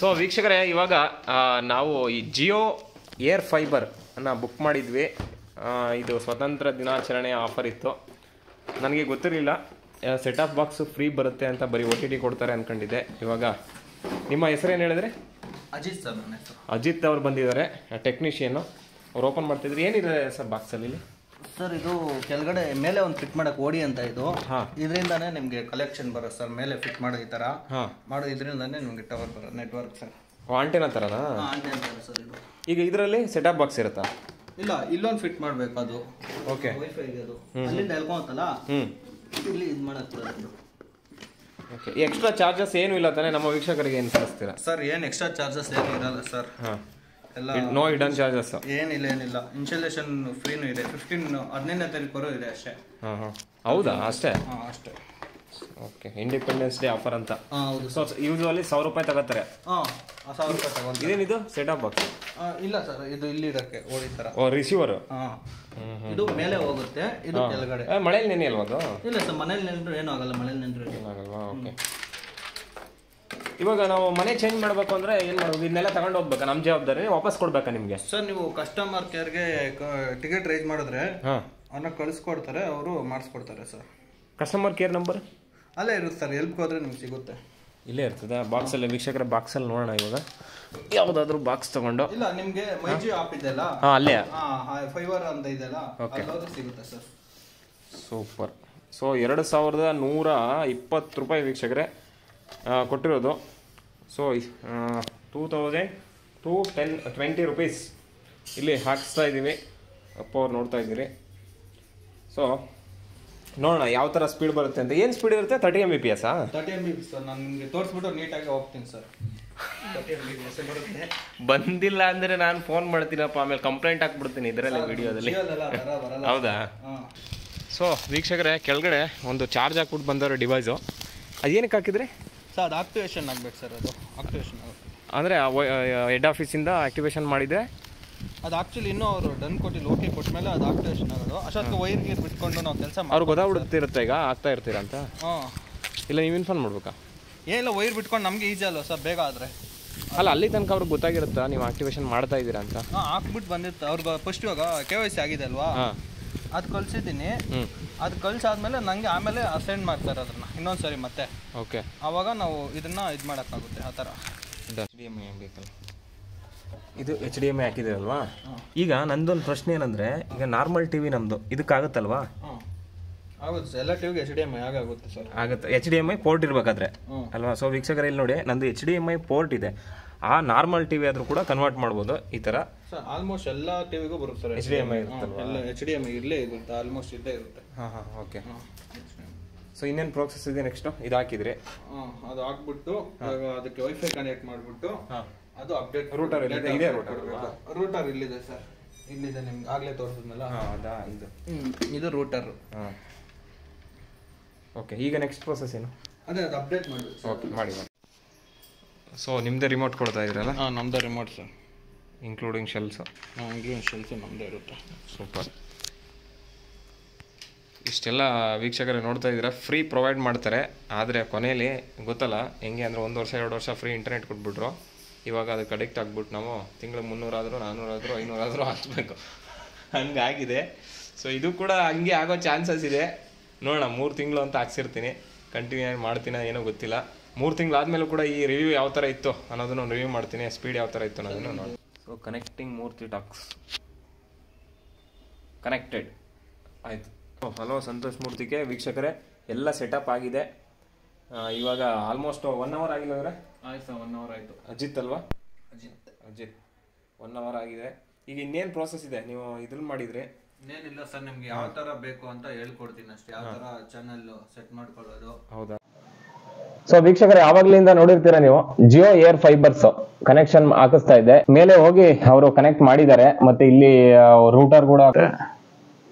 So ವೀಕ್ಷಕರೇ, ಇವಾಗ ನಾವು ಈ ಜಿಯೋ ಏರ್ ಫೈಬರ್ ಅನ್ನು ಬುಕ್ ಮಾಡಿದ್ವಿ. ಇದು ಸ್ವಾತಂತ್ರ್ಯ ದಿನಾಚರಣೆ ಆಫರ್ ಇತ್ತು. ನನಗೆ ಗೊತ್ತಿರಲಿಲ್ಲ ಸೆಟ್ ಆಫ್ ಬಾಕ್ಸು ಫ್ರೀ ಬರುತ್ತೆ ಅಂತ, ಬರೀ OTT ಕೊಡ್ತಾರೆ ಅಂದ್ಕೊಂಡಿದ್ದೆ. ಇವಾಗ ನಿಮ್ಮ ಹೆಸರೇನು ಹೇಳಿದ್ರೆ? ಅಜಿತ್ ಸರ್. ನನ್ನ ಹೆಸರು ಅಜಿತ್ ಅವ್ರು ಬಂದಿದ್ದಾರೆ, ಟೆಕ್ನಿಷಿಯನ್ನು. ಅವ್ರು ಓಪನ್ ಮಾಡ್ತಿದ್ರು. ಏನಿದೆ ಸರ್ ಬಾಕ್ಸಲ್ಲಿ ಇಲ್ಲಿ? ಸರ್ ಇದು ಕೆಳಗಡೆ ಮೇಲೆ ಒಂದು ಫಿಟ್ ಮಾಡಕ್ಕೆ ಓಡಿ ಅಂತ ಇದು. ಇದರಿಂದಾನೇ ನಿಮಗೆ ಕಲೆಕ್ಷನ್ ಬರುತ್ತೆ ಸರ್. ಮೇಲೆ ಫಿಟ್ ಮಾಡೋ ಈ ಥರ ಮಾಡೋ ಇದರಿಂದಾನೇ ನಿಮಗೆ ಟವರ್ ಬರೋದು, ನೆಟ್ವರ್ಕ್ ಸರ್. ಆಂಟೆನಾ ಥರನಾ? ಆಂಟೆನಾ ಥರ ಸರ್ ಇದು. ಈಗ ಇದರಲ್ಲಿ ಸೆಟ್ ಆಫ್ ಬಾಕ್ಸ್ ಇರುತ್ತಾ? ಇಲ್ಲ, ಇಲ್ಲೊಂದು ಫಿಟ್ ಮಾಡಬೇಕು ಅದು. ಓಕೆ, ವೈಫೈಗೆ ಅದು ಅಲ್ಲಿಂದ ಹೇಳ್ಕೊಂತಲ್ಲ, ಇಲ್ಲಿ ಇದು ಮಾಡಕ್ಕೆ. ಓಕೆ, ಎಕ್ಸ್ಟ್ರಾ ಚಾರ್ಜಸ್ ಏನು ಇಲ್ಲ ತಾನೆ ನಮ್ಮ ವೀಕ್ಷಕರಿಗೆ? ಏನು ಕಳಿಸ್ತೀರಾ ಸರ್? ಏನು ಎಕ್ಸ್ಟ್ರಾ ಚಾರ್ಜಸ್ ಏನು ಇರಲ್ಲ ಸರ್. ಎಲ್ಲ ನೋ ಹಿಡನ್ ಚಾರ್ಜಸ್ ಏನಿಲ್ಲ. ಇನ್ಸ್ಟಾಲೇಷನ್ ಫ್ರೀನೂ ಇದೆ. 15ನೇ ತಾರೀಕು ಇದೆ ಅಷ್ಟೇ. ಹೌದಾ? ಅಷ್ಟೇ? ಅಷ್ಟೇ. ಓಕೆ, ಇಂಡಿಪೆಂಡೆನ್ಸ್ ಡೇ ಆಫರ್ ಅಂತ. ಹೌದು. ಸೊ ಯೂಶುವಲಿ 1000 ರೂಪಾಯಿ ತಗೋತಾರೆ. 1000 ರೂಪಾಯಿ ತಗೊಂಡು. ಇದೇನಿದು ಸೆಟ್ ಆಫ್ ಬಾಕ್ಸ್? ಇಲ್ಲ ಸರ್, ಇದು ಇಲ್ಲಿ ಇರಕ್ಕೆ ಓಡಿ ಥರ. ಓ, ರಿಸೀವರ್. ಇದು ಮೇಲೆ ಹೋಗುತ್ತೆ, ಇದು ಕೆಳಗಡೆ. ಮಳೆಯಲ್ಲಿ ನೆನೆ ಅಲ್ವಾ ಅದು? ಇಲ್ಲ ಸರ್, ಮನೇಲಿ ನೆಂಟ್ರು ಏನೂ ಆಗಲ್ಲ. ಮನೇಲಿ ನೆಂಟ್ರು ಏನಾಗಲ್ವಾ? ಓಕೆ. ಇವಾಗ ನಾವು ಮನೆ ಚೇಂಜ್ ಮಾಡಬೇಕು ಅಂದರೆ ಏನು ಮಾಡೋದು? ಇದನ್ನೆಲ್ಲ ತಗೊಂಡು ಹೋಗ್ಬೇಕಾ? ನಮ್ಮ ಜವಾಬ್ದಾರಿ ವಾಪಸ್ ಕೊಡ್ಬೇಕಾ ನಿಮಗೆ? ಸರ್, ನೀವು ಕಸ್ಟಮರ್ ಕೇರ್ಗೆ ಟಿಕೆಟ್ ರೈಸ್ ಮಾಡಿದ್ರೆ ಅವ್ರನ್ನ ಕಳಿಸ್ಕೊಡ್ತಾರೆ, ಅವರು ಮಾಡಿಸ್ಕೊಡ್ತಾರೆ ಸರ್. ಕಸ್ಟಮರ್ ಕೇರ್ ನಂಬರ್ ಅಲ್ಲೇ ಇರುತ್ತೆ ಸರ್. ಎಲ್ಪ್ ಹೋದ್ರೆ ನಿಮ್ಗೆ ಸಿಗುತ್ತೆ. ಇಲ್ಲೇ ಇರ್ತದೆ ಬಾಕ್ಸಲ್ಲಿ. ವೀಕ್ಷಕರ ಬಾಕ್ಸಲ್ಲಿ ನೋಡೋಣ ಇವಾಗ. ಯಾವುದಾದ್ರೂ ಬಾಕ್ಸ್ ತಗೊಂಡು. ಇಲ್ಲ, ನಿಮಗೆ ಮೈಜಿ ಆಪ್ ಇದೆಯಲ್ಲ, ಅಲ್ಲೇ ಫೈಬರ್ ಅಂತ ಇದೆಯಲ್ಲ, ಅಲ್ಲೋದ್ರೆ ಸಿಗುತ್ತೆ ಸರ್. ಸೂಪರ್. ಸೊ 2120 ರೂಪಾಯಿ ವೀಕ್ಷಕರೇ ಕೊಟ್ಟಿರೋದು. ಸೊ 2220 ರೂಪೀಸ್ ಇಲ್ಲಿ ಹಾಕಿಸ್ತಾ ಇದ್ದೀವಿ. ಅಪ್ಪ ಅವ್ರು ನೋಡ್ತಾ ಇದ್ದೀರಿ. ಸೊ ನೋಡೋಣ ಯಾವ ಥರ ಸ್ಪೀಡ್ ಬರುತ್ತೆ ಅಂತ. ಏನು ಸ್ಪೀಡ್ ಇರುತ್ತೆ? 30 Mbps? 30 Mbps sir. ನಾನು ನಿಮಗೆ ತೋರಿಸ್ಬಿಟ್ಟು ನೀಟಾಗಿ ಹೋಗ್ತೀನಿ ಸರ್. 30 Mbps ಬರುತ್ತೆ. ಬಂದಿಲ್ಲ ಅಂದರೆ ನಾನು ಫೋನ್ ಮಾಡ್ತೀನಪ್ಪ, ಆಮೇಲೆ ಕಂಪ್ಲೇಂಟ್ ಹಾಕ್ಬಿಡ್ತೀನಿ ಇದರಲ್ಲಿ ವಿಡಿಯೋದಲ್ಲಿ. ಹೌದಾ? ಸೊ ವೀಕ್ಷಕರೇ, ಕೆಳಗಡೆ ಒಂದು ಚಾರ್ಜ್ ಹಾಕ್ಬಿಟ್ಟು ಬಂದವರು ಡಿವೈಸು. ಅದೇನಕ್ಕೆ ಹಾಕಿದ್ರಿ ಸರ್? ಅದು ಆಕ್ಟಿವೇಶನ್ ಆಗ್ಬೇಕು ಸರ್. ಅದು ಆಕ್ಟಿವೇಶನ್ ಆಗುತ್ತೆ ಅಂದರೆ ಹೆಡ್ ಆಫೀಸಿಂದ ಆಕ್ಟಿವೇಶನ್ ಮಾಡಿದರೆ ಅದು ಆ್ಯಕ್ಚುಲಿ ಇನ್ನೂ ಅವರು ಡನ್ ಕೊಟ್ಟಿಲ್ಲ. ಓಕೆ ಕೊಟ್ಟ ಮೇಲೆ ಅದು ಆಕ್ಟಿವೇಶನ್ ಆಗೋದು. ಅಷ್ಟೊತ್ತಿಗೆ ವೈರ್ ಗೀರ್ ಬಿಟ್ಕೊಂಡು ನಾವು ಕೆಲಸ ಅವ್ರು ಗೊತ್ತಾಗ್ಬಿಡ್ತಿರುತ್ತೆ ಈಗ ಆಗ್ತಾ ಇರ್ತೀರಾ ಅಂತ. ಇಲ್ಲ, ನೀವು ಇನ್ಫಾರ್ಮ್ ಮಾಡ್ಬೇಕಾ? ಏನಿಲ್ಲ, ವೈರ್ ಬಿಟ್ಕೊಂಡು ನಮಗೆ ಈಜಿ ಅಲ್ವ ಸರ್, ಬೇಗ ಆದರೆ. ಅಲ್ಲ, ಅಲ್ಲಿ ತನಕ ಅವ್ರಿಗೆ ಗೊತ್ತಾಗಿರುತ್ತಾ ನೀವು ಆಕ್ಟಿವೇಶನ್ ಮಾಡ್ತಾ ಇದ್ದೀರಾ ಅಂತ? ಹಾಕ್ಬಿಟ್ಟು ಬಂದಿರುತ್ತೆ ಅವ್ರಿಗೆ. ಫಸ್ಟ್ ಇವಾಗ KYC ಆಗಿದೆ ಅಲ್ವಾ, ಅದು ಕಳಿಸಿದ್ದೀನಿ. ಅದು ಕಳಿಸಾದ್ಮೇಲೆ ನನಗೆ ಆಮೇಲೆ ಅಸೆಂಡ್ ಮಾಡ್ತಾರೆ ಅದನ್ನು ಇನ್ನೊಂದು ಸರಿ ಮತ್ತೆ. ಓಕೆ, ಆವಾಗ ನಾವು ಇದನ್ನು ಇದು ಮಾಡೋಕ್ಕಾಗುತ್ತೆ ಆ ಥರ. HDMI ಬೇಕಲ್ಲ, ಇದು HDMI ಹಾಕಿದ್ದೀರಲ್ವಾ? ಈಗ ನಂದೊಂದು ಪ್ರಶ್ನೆ ಏನಂದರೆ, ಈಗ ನಾರ್ಮಲ್ ಟಿ ವಿ ನಮ್ಮದು ಇದಕ್ಕಾಗುತ್ತಲ್ವಾ? ಆಗುತ್ತೆ ಸರ್, ಎಲ್ಲ ಟಿವಿಗೆ HDMI ಆಗುತ್ತೆ ಸರ್. ಆಗುತ್ತೆ. HDMI ಪೋರ್ಟ್ ಇರಬೇಕಾದ್ರೆ ಅಲ್ವಾ? ಸೊ ವೀಕ್ಷಕರ ಇಲ್ಲಿ ನೋಡಿ, ನಂದು HDMI ಪೋರ್ಟ್ ಇದೆ. ಆ ನಾರ್ಮಲ್ ಟಿವಿ ಆದರೂ ಕೂಡ ಕನ್ವರ್ಟ್ ಮಾಡ್ಬೋದು ಈ ಥರ. ಸರ್ ಆಲ್ಮೋಸ್ಟ್ ಎಲ್ಲ ಟಿವಿಗೂ ಬರುತ್ತೆ ಸರ್ HDMI ಇರುತ್ತಲ್ವಾ? ಎಲ್ಲ HDMI ಇರಲೇ ಇರುತ್ತೆ, ಆಲ್ಮೋಸ್ಟ್ ಇದ್ದೇ ಇರುತ್ತೆ. ಓಕೆ. ಸೊ ಇನ್ನೇನು ಪ್ರೋಸೆಸ್ ಇದೆ ನೆಕ್ಸ್ಟು? ಇದು ಹಾಕಿದ್ರಿ, ಅದು ಹಾಕ್ಬಿಟ್ಟು ಅದಕ್ಕೆ ವೈಫೈ ಕನೆಕ್ಟ್ ಮಾಡಿಬಿಟ್ಟು ಅದು ಅಪ್ಡೇಟ್. ರೂಟರ್ ಇದೆ? ರೂಟರ್ ಇಲ್ಲಿದೆ ಸರ್, ಇಲ್ಲಿದೆ. ನಿಮ್ಗೆ ಆಗಲೇ ತೋರಿಸಿದ್ನಲ್ಲ, ಇದು ರೂಟರ್. ಓಕೆ, ಈಗ ನೆಕ್ಸ್ಟ್ ಪ್ರೋಸೆಸ್ ಏನು? ಅದೇ ಅದು ಅಪ್ಡೇಟ್ ಮಾಡಿ. ಓಕೆ, ಮಾಡಿ. ಸೊ ನಿಮ್ಮದೇ ರಿಮೋಟ್ ಕೊಡ್ತಾ ಇದ್ದೀರಲ್ಲ? ನಮ್ಮದೇ remote sir, including cells. Including cells ನಮ್ಮದೇ ಇರುತ್ತೆ. ಸೂಪರ್. ಇಷ್ಟೆಲ್ಲ ವೀಕ್ಷಕರೇ ನೋಡ್ತಾ ಇದ್ದೀರಾ, ಫ್ರೀ ಪ್ರೊವೈಡ್ ಮಾಡ್ತಾರೆ. ಆದರೆ ಕೊನೆಯಲ್ಲಿ ಗೊತ್ತಲ್ಲ ಹೆಂಗೆ ಅಂದರೆ, 1 ವರ್ಷ 2 ವರ್ಷ ಫ್ರೀ ಇಂಟರ್ನೆಟ್ ಕೊಟ್ಬಿಟ್ರು. ಇವಾಗ ಅದಕ್ಕೆ ಅಡಿಕ್ಟ್ ಆಗ್ಬಿಟ್ಟು ನಾವು ತಿಂಗಳು 300 ಆದರೂ 400 ಆದರೂ 500 ಆದರೂ ಹಾಕಬೇಕು, ಹಂಗಾಗಿದೆ. ಸೊ ಇದು ಕೂಡ ಹಂಗೆ ಆಗೋ ಚಾನ್ಸಸ್ ಇದೆ. ನೋಡೋಣ, 3 ತಿಂಗಳು ಅಂತ ಹಾಕ್ಸಿರ್ತೀನಿ. ಕಂಟಿನ್ಯೂ ಮಾಡ್ತೀನಿ, ಏನೋ ಗೊತ್ತಿಲ್ಲ. 3 ತಿಂಗಳಾದಮೇಲೂ ಕೂಡ ಈ ರಿವ್ಯೂ ಯಾವ ಥರ ಇತ್ತು ಅನ್ನೋದನ್ನು ರಿವ್ಯೂ ಮಾಡ್ತೀನಿ. ಸ್ಪೀಡ್ ಯಾವ ಥರ ಇತ್ತು ಅನ್ನೋದನ್ನು ನೋಡಿ. ಸೊ ಕನೆಕ್ಟಿಂಗ್ ಮೂರ್ತಿ ಟಾಕ್ಸ್ ಕನೆಕ್ಟೆಡ್ ಆಯಿತು. ಹಲೋ ಸಂತೋಷ್ ಮೂರ್ತಿಗೆ ವೀಕ್ಷಕರೇ, ಎಲ್ಲ ಸೆಟಪ್ ಆಗಿದೆ. ಇವಾಗ ಆಲ್ಮೋಸ್ಟ್ 1 ಅವರ್ ಆಗಿಲ್ಲ ಅಂದರೆ? ಆಯ್ತು ಸರ್, 1 ಅವರ್ ಆಯಿತು. ಅಜಿತ್ ಅಲ್ವಾ? ಅಜಿತ್ 1 ಅವರ್ ಆಗಿದೆ. ಈಗ ಇನ್ನೇನು ಪ್ರೋಸೆಸ್ ಇದೆ? ನೀವು ಇದ್ರಲ್ಲಿ ಮಾಡಿದ್ರಿ? ಇನ್ನೇನಿಲ್ಲ ಸರ್, ನಿಮ್ಗೆ ಯಾವ ಥರ ಬೇಕು ಅಂತ ಹೇಳ್ಕೊಡ್ತೀನಿ ಅಷ್ಟೇ. ಯಾವ ಥರ ಚಾನಲ್ ಸೆಟ್ ಮಾಡ್ಕೊಳ್ಳೋದು. ಹೌದಾ? ಸೊ ವೀಕ್ಷಕರೇ, ಯಾವಾಗ್ಲಿಂದ ನೋಡಿರ್ತೀರಾ ನೀವು, ಜಿಯೋ ಏರ್ ಫೈಬರ್ಸ್ ಕನೆಕ್ಷನ್ ಹಾಕಿಸ್ತಾ ಇದೆ. ಮೇಲೆ ಹೋಗಿ ಅವರು ಕನೆಕ್ಟ್ ಮಾಡಿದ್ದಾರೆ. ಮತ್ತೆ ಇಲ್ಲಿ ರೂಟರ್ ಕೂಡ.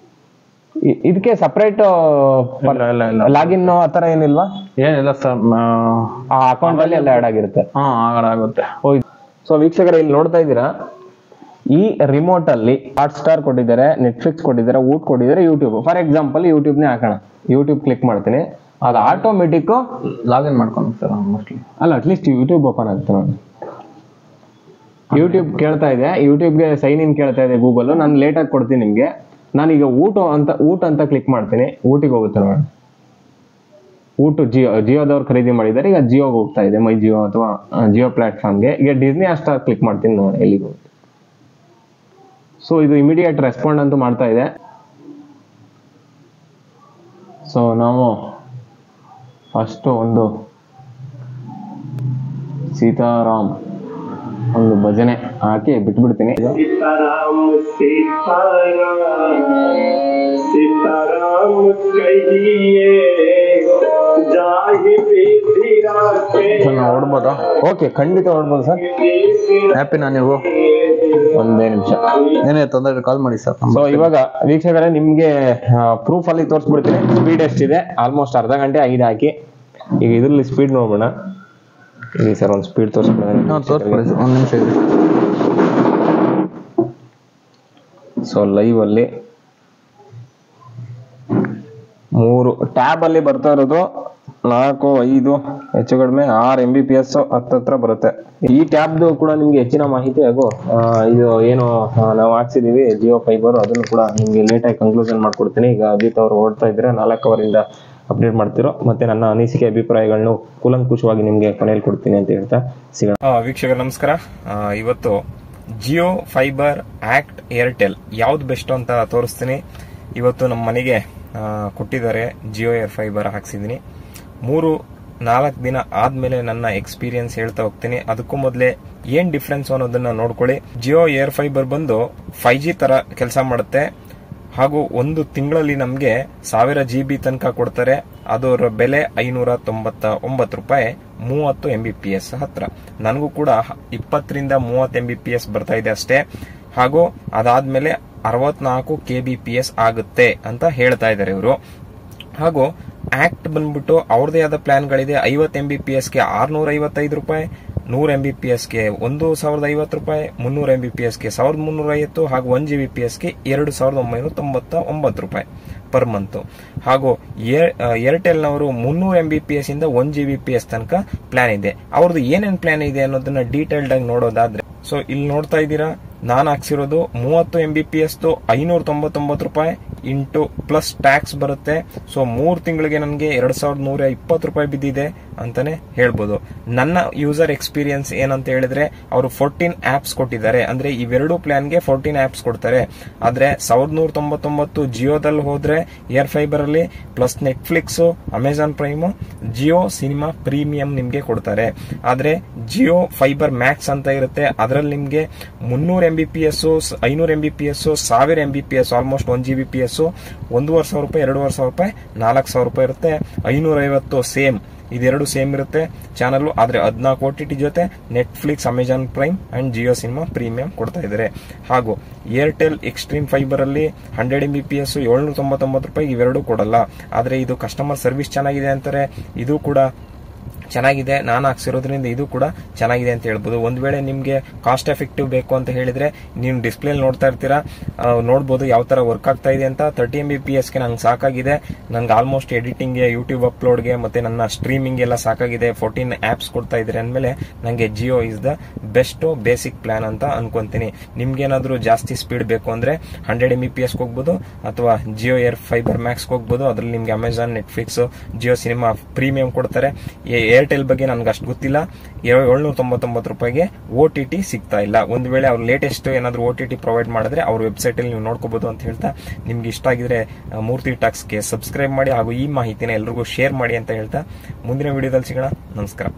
ಇದಕ್ಕೆ ಸಪರೇಟ್ ಲಾಗಿನ್ ಆತರ ಏನಿಲ್ವಾ? ಏನಿಲ್ಲ ಸರ್, ಆ ಅಕೌಂಟ್ ಅಲ್ಲಿ ಎಲ್ಲ ಆಡ್ ಆಗಿರುತ್ತೆ. ಆಡ್ ಆಗುತ್ತೆ. ಸೊ ವೀಕ್ಷಕರೇ, ಇಲ್ಲಿ ನೋಡ್ತಾ ಇದ್ದೀರಾ, ಈ ರಿಮೋಟ್ ಅಲ್ಲಿ ಹಾಟ್ಸ್ಟಾರ್ ಕೊಟ್ಟಿದ್ದಾರೆ, ನೆಟ್ಫ್ಲಿಕ್ಸ್ ಕೊಟ್ಟಿದ್ದಾರೆ, ಊಟ ಕೊಟ್ಟಿದ್ದಾರೆ, ಯೂಟ್ಯೂಬ್. ಫಾರ್ ಎಕ್ಸಾಂಪಲ್ ಯೂಟ್ಯೂಬ್ನೇ ಹಾಕೋಣ. ಯೂಟ್ಯೂಬ್ ಕ್ಲಿಕ್ ಮಾಡ್ತೀನಿ, ಅದು ಆಟೋಮೆಟಿಕ್ ಲಾಗಿನ್ ಮಾಡ್ಕೊಂಡು ಸರ್. ಮೋಸ್ಟ್ಲಿ ಅಲ್ಲ, ಅಟ್ಲೀಸ್ಟ್ ಯೂಟ್ಯೂಬ್ ಓಪನ್ ಆಗುತ್ತೆ ನೋಡಿ. ಯೂಟ್ಯೂಬ್ ಕೇಳ್ತಾ ಇದೆ, ಯೂಟ್ಯೂಬ್ಗೆ ಸೈನ್ ಇನ್ ಕೇಳ್ತಾ ಇದೆ ಗೂಗಲ್. ನಾನು ಲೇಟಾಗಿ ಕೊಡ್ತೀನಿ ನಿಮಗೆ. ನಾನೀಗ ಊಟ ಅಂತ ಕ್ಲಿಕ್ ಮಾಡ್ತೀನಿ. ಊಟಿಗೆ ಹೋಗುತ್ತೆ ನೋಡಿ. ಊಟ ಜಿಯೋದವ್ರು ಖರೀದಿ ಮಾಡಿದ್ದಾರೆ, ಈಗ ಜಿಯೋಗೆ ಹೋಗ್ತಾ ಇದೆ, ಮೈ ಜಿಯೋ ಅಥವಾ ಜಿಯೋ ಪ್ಲಾಟ್ಫಾರ್ಮ್ಗೆ. ಈಗ ಡಿಸ್ನಿ ಹಾಟ್‌ಸ್ಟಾರ್ ಕ್ಲಿಕ್ ಮಾಡ್ತೀನಿ ನೋಡಿ, ಎಲ್ಲಿಗೆ ಹೋಗುತ್ತೆ. ಸೊ ಇದು ಇಮಿಡಿಯೇಟ್ ರೆಸ್ಪಾಂಡ್ ಅಂತೂ ಮಾಡ್ತಾ ಇದೆ. ಸೊ ನಾವು ಫಸ್ಟು ಒಂದು ಸೀತಾರಾಮ್ ಒಂದು ಭಜನೆ ಹಾಕಿ ಬಿಟ್ಬಿಡ್ತೀನಿ. सीताराम सीताराम सीताराम कहिए जाहि विधि राखे. ಓಡ್ಬೋದಾ? ಓಕೆ, ಖಂಡಿತ ಓಡ್ಬೋದು ಸರ್. ಹ್ಯಾಪಿನಾ ನೀವು? ಒಂದೇ ನಿಮಿಷ, ಏನೇ ತೊಂದರೆ ಕಾಲ್ ಮಾಡಿ ಸರ್. ಸೊ ಇವಾಗ ವೀಕ್ಷಕರೇ ನಿಮ್ಗೆ ಪ್ರೂಫ್ ಅಲ್ಲಿ ತೋರಿಸ್ಬಿಡ್ತೀನಿ. ಸ್ಪೀಡ್ ಎಷ್ಟಿದೆ, ಆಲ್ಮೋಸ್ಟ್ ಅರ್ಧ ಗಂಟೆ ಆಗಿದೆ ಹಾಕಿ. ಈಗ ಇದ್ರಲ್ಲಿ ಸ್ಪೀಡ್ ನೋಡೋಣ. ಇಲ್ಲಿ ಸರ್ ಒಂದು ಸ್ಪೀಡ್ ತೋರಿಸ್ಬಿಡೋಣ. ತೋರಿಸ್ಬಿಡಿ, ಒಂದು ನಿಮಿಷ ಇದೆ. ಸೊ ಲೈವ್ ಅಲ್ಲಿ 3 ಟ್ಯಾಬ್ ಅಲ್ಲಿ ಬರ್ತಾ ಇರೋದು 4, 5 ಹೆಚ್ಚು ಕಡಿಮೆ 6 MBPS ಹತ್ರ ಬರುತ್ತೆ. ಈ ಟ್ಯಾಬ್ದು ಕೂಡ ನಿಮ್ಗೆ ಹೆಚ್ಚಿನ ಮಾಹಿತಿ ಹಾಗೂ ಇದು ಏನು ನಾವು ಹಾಕ್ಸಿದೀವಿ ಜಿಯೋ ಫೈಬರ್, ಅದನ್ನು ಕೂಡ ನಿಮ್ಗೆ ಲೇಟಾಗಿ ಕನ್ಕ್ಲೂಷನ್ ಮಾಡ್ಕೊಡ್ತೀನಿ. ಈಗ ಅಜಿತ್ ಅವರು ಓಡ್ತಾ ಇದ್ರೆ 4 ಅವರಿಂದ ಅಪ್ಡೇಟ್ ಮಾಡ್ತಿರೋ, ಮತ್ತೆ ನನ್ನ ಅನಿಸಿಕೆ ಅಭಿಪ್ರಾಯಗಳನ್ನು ಕೂಲಂಕುಷವಾಗಿ ನಿಮ್ಗೆ ಕೊನೆಯಲ್ಲಿ ಕೊಡ್ತೀನಿ ಅಂತ ಹೇಳ್ತಾ ಸಿಗೋಣ. ವೀಕ್ಷಕರ ನಮಸ್ಕಾರ. ಇವತ್ತು ಜಿಯೋ ಫೈಬರ್ ಆಕ್ಟ್ ಏರ್ಟೆಲ್ ಯಾವ್ದು ಬೆಸ್ಟ್ ಅಂತ ತೋರಿಸ್ತೀನಿ. ಇವತ್ತು ನಮ್ಮ ಮನೆಗೆ ಕೊಟ್ಟಿದ್ದಾರೆ ಜಿಯೋ ಏರ್ ಫೈಬರ್ ಹಾಕ್ಸಿದೀನಿ. 3-4 ದಿನ ಆದ್ಮೇಲೆ ನನ್ನ ಎಕ್ಸ್ಪೀರಿಯನ್ಸ್ ಹೇಳ್ತಾ ಹೋಗ್ತೀನಿ. ಅದಕ್ಕೂ ಮೊದಲೇ ಏನ್ ಡಿಫ್ರೆನ್ಸ್ ಅನ್ನೋದನ್ನ ನೋಡ್ಕೊಳ್ಳಿ. ಜಿಯೋ ಏರ್ ಫೈಬರ್ ಬಂದು 5G ತರ ಕೆಲಸ ಮಾಡುತ್ತೆ, ಹಾಗೂ 1 ತಿಂಗಳಲ್ಲಿ ನಮ್ಗೆ 1000 GB ತನಕ ಕೊಡ್ತಾರೆ. ಅದರ ಬೆಲೆ 599 ರೂಪಾಯಿ, 30 MBPS ಹತ್ರ. ನನಗೂ ಕೂಡ 20ರಿಂದ 30 MBPS ಬರ್ತಾ ಇದೆ ಅಷ್ಟೇ. ಹಾಗೂ ಅದಾದ್ಮೇಲೆ 64 KBPS ಆಗುತ್ತೆ ಅಂತ ಹೇಳ್ತಾ ಇದ್ದಾರೆ ಇವರು. ಹಾಗೂ ಆಕ್ಟ್ ಬಂದ್ಬಿಟ್ಟು ಅವ್ರದೇ ಆದ ಪ್ಲಾನ್ಗಳಿದೆ. 50 MBPSಗೆ 655 ರೂಪಾಯಿ, 100 MBPSಗೆ 1050 ರೂಪಾಯಿ, 300 MBPSಗೆ 1350, ಹಾಗೂ 1 GBPSಗೆ 2999 ರೂಪಾಯಿ ಪರ್ ಮಂತ್. ಹಾಗೂ ಏರ್ಟೆಲ್ನವರು 300 MBPS ಇಂದ 1 GBPS ತನಕ ಪ್ಲಾನ್ ಇದೆ. ಅವ್ರದ್ದು ಏನೇನ್ ಪ್ಲಾನ್ ಇದೆ ಅನ್ನೋದನ್ನ ಡೀಟೇಲ್ಡ್ ಆಗಿ ನೋಡೋದಾದ್ರೆ, ಸೊ ಇಲ್ಲಿ ನೋಡ್ತಾ ಇದ್ದೀರಾ, ನಾನು ಹಾಕ್ಸಿರೋದು 30 MBPS 599 ರೂಪಾಯಿ ಇಂಟು ಪ್ಲಸ್ ಟ್ಯಾಕ್ಸ್ ಬರುತ್ತೆ. ಸೊ 3 ತಿಂಗಳಿಗೆ ನನಗೆ 2120 ರೂಪಾಯಿ ಬಿದ್ದಿದೆ ಅಂತಾನೆ ಹೇಳ್ಬೋದು. ನನ್ನ ಯೂಸರ್ ಎಕ್ಸ್ಪೀರಿಯನ್ಸ್ ಏನಂತ ಹೇಳಿದ್ರೆ, ಅವರು 14 ಆಪ್ಸ್ ಕೊಟ್ಟಿದ್ದಾರೆ. ಅಂದ್ರೆ ಇವೆರಡು ಪ್ಲಾನ್ಗೆ 14 ಆಪ್ಸ್ ಕೊಡ್ತಾರೆ. ಆದ್ರೆ 1199 ಜಿಯೋದಲ್ಲಿ ಹೋದ್ರೆ ಏರ್ ಫೈಬರ್ ಅಲ್ಲಿ plus Netflix, Amazon prime, Jio cinema premium ನಿಮ್ಗೆ ಕೊಡ್ತಾರೆ. ಆದ್ರೆ ಜಿಯೋ ಫೈಬರ್ ಮ್ಯಾಕ್ಸ್ ಅಂತ ಇರುತ್ತೆ, ಅದರಲ್ಲಿ ನಿಮ್ಗೆ 300 MBPS, 500 MBPS, 1000 MBPS, almost 1 GBPS 1500 ರೂಪಾಯಿ, 2000 ರೂಪಾಯಿ, 4000 ರೂಪಾಯಿ ಇರುತ್ತೆ. 550 ಸೇಮ್, ಇದೆರಡು ಸೇಮ್ ಇರುತ್ತೆ ಚಾನಲ್. ಆದ್ರೆ 14 OTT ಜೊತೆ Netflix, Amazon prime and Jio cinema premium ಕೊಡ್ತಾ ಇದ್ದಾರೆ. ಹಾಗೂ ಏರ್ಟೆಲ್ ಎಕ್ಸ್ಟ್ರೀಮ್ ಫೈಬರ್ ಅಲ್ಲಿ 100 MBPS 799 ರೂಪಾಯಿ, ಇವೆರಡು ಕೊಡಲ್ಲ. ಆದ್ರೆ ಇದು ಕಸ್ಟಮರ್ ಸರ್ವಿಸ್ ಚೆನ್ನಾಗಿದೆ ಅಂತಾರೆ, ಇದು ಕೂಡ ಚೆನ್ನಾಗಿದೆ. ನಾನು ಹಾಕ್ಸಿರೋದ್ರಿಂದ ಇದು ಕೂಡ ಚೆನ್ನಾಗಿದೆ ಅಂತ ಹೇಳ್ಬೋದು. ಒಂದ್ ವೇಳೆ ನಿಮ್ಗೆ ಕಾಸ್ಟ್ ಎಫೆಕ್ಟಿವ್ ಬೇಕು ಅಂತ ಹೇಳಿದ್ರೆ, ನೀವು ಡಿಸ್ಪ್ಲೇ ನೋಡ್ತಾ ಇರ್ತೀರಾ, ನೋಡ್ಬೋದು ಯಾವ ತರ ವರ್ಕ್ ಆಗ್ತಾ ಇದೆ ಅಂತ. 30 MBPSಗೆ ನಂಗೆ ಸಾಕಾಗಿದೆ. ನನ್ಗೆ ಆಲ್ಮೋಸ್ಟ್ ಎಡಿಟಿಂಗ್ಗೆ, ಯೂಟ್ಯೂಬ್ ಅಪ್ಲೋಡ್ಗೆ, ಮತ್ತೆ ನನ್ನ ಸ್ಟ್ರೀಮಿಂಗ್ ಎಲ್ಲ ಸಾಕಾಗಿದೆ. 14 ಆಪ್ಸ್ ಕೊಡ್ತಾ ಇದ್ರೆ ಅಂದ್ಮೇಲೆ ನಂಗೆ Jio is the best basic plan ಅಂತ ಅನ್ಕೊಂತೀನಿ. ನಿಮ್ಗೇನಾದ್ರೂ ಜಾಸ್ತಿ ಸ್ಪೀಡ್ ಬೇಕು ಅಂದ್ರೆ 100 MBPS ಹೋಗ್ಬೋದು, ಅಥವಾ ಜಿಯೋ ಏರ್ ಫೈಬರ್ ಮ್ಯಾಕ್ಸ್ ಹೋಗ್ಬೋದು. ಅದ್ರಲ್ಲಿ ನಿಮ್ಗೆ Amazon, Netflix, Jio cinema premium ಕೊಡ್ತಾರೆ. ಏರ್ಟೆಲ್ ಬಗ್ಗೆ ನನ್ಗೆ ಅಷ್ಟು ಗೊತ್ತಿಲ್ಲ. 799 ರೂಪಾಯಿಗೆ OTT ಸಿಗ್ತಾ ಇಲ್ಲ. ಒಂದ್ ವೇಳೆ ಅವ್ರು ಲೇಟೆಸ್ಟ್ ಏನಾದ್ರು OTT ಪ್ರೊವೈಡ್ ಮಾಡಿದ್ರೆ ಅವ್ರ ವೆಬ್ಸೈಟ್ ಅಲ್ಲಿ ನೀವು ನೋಡ್ಕೋಬಹುದು ಅಂತ ಹೇಳ್ತಾ, ನಿಮ್ಗೆ ಇಷ್ಟ ಆಗಿದ್ರೆ ಮೂರ್ತಿ ಟಾಕ್ಸ್ಗೆ ಸಬ್ಸ್ಕ್ರೈಬ್ ಮಾಡಿ, ಹಾಗೂ ಈ ಮಾಹಿತಿನ ಎಲ್ರಿಗೂ ಶೇರ್ ಮಾಡಿ ಅಂತ ಹೇಳ್ತಾ ಮುಂದಿನ ವಿಡಿಯೋದಲ್ಲಿ ಸಿಗೋಣ. ನಮಸ್ಕಾರ.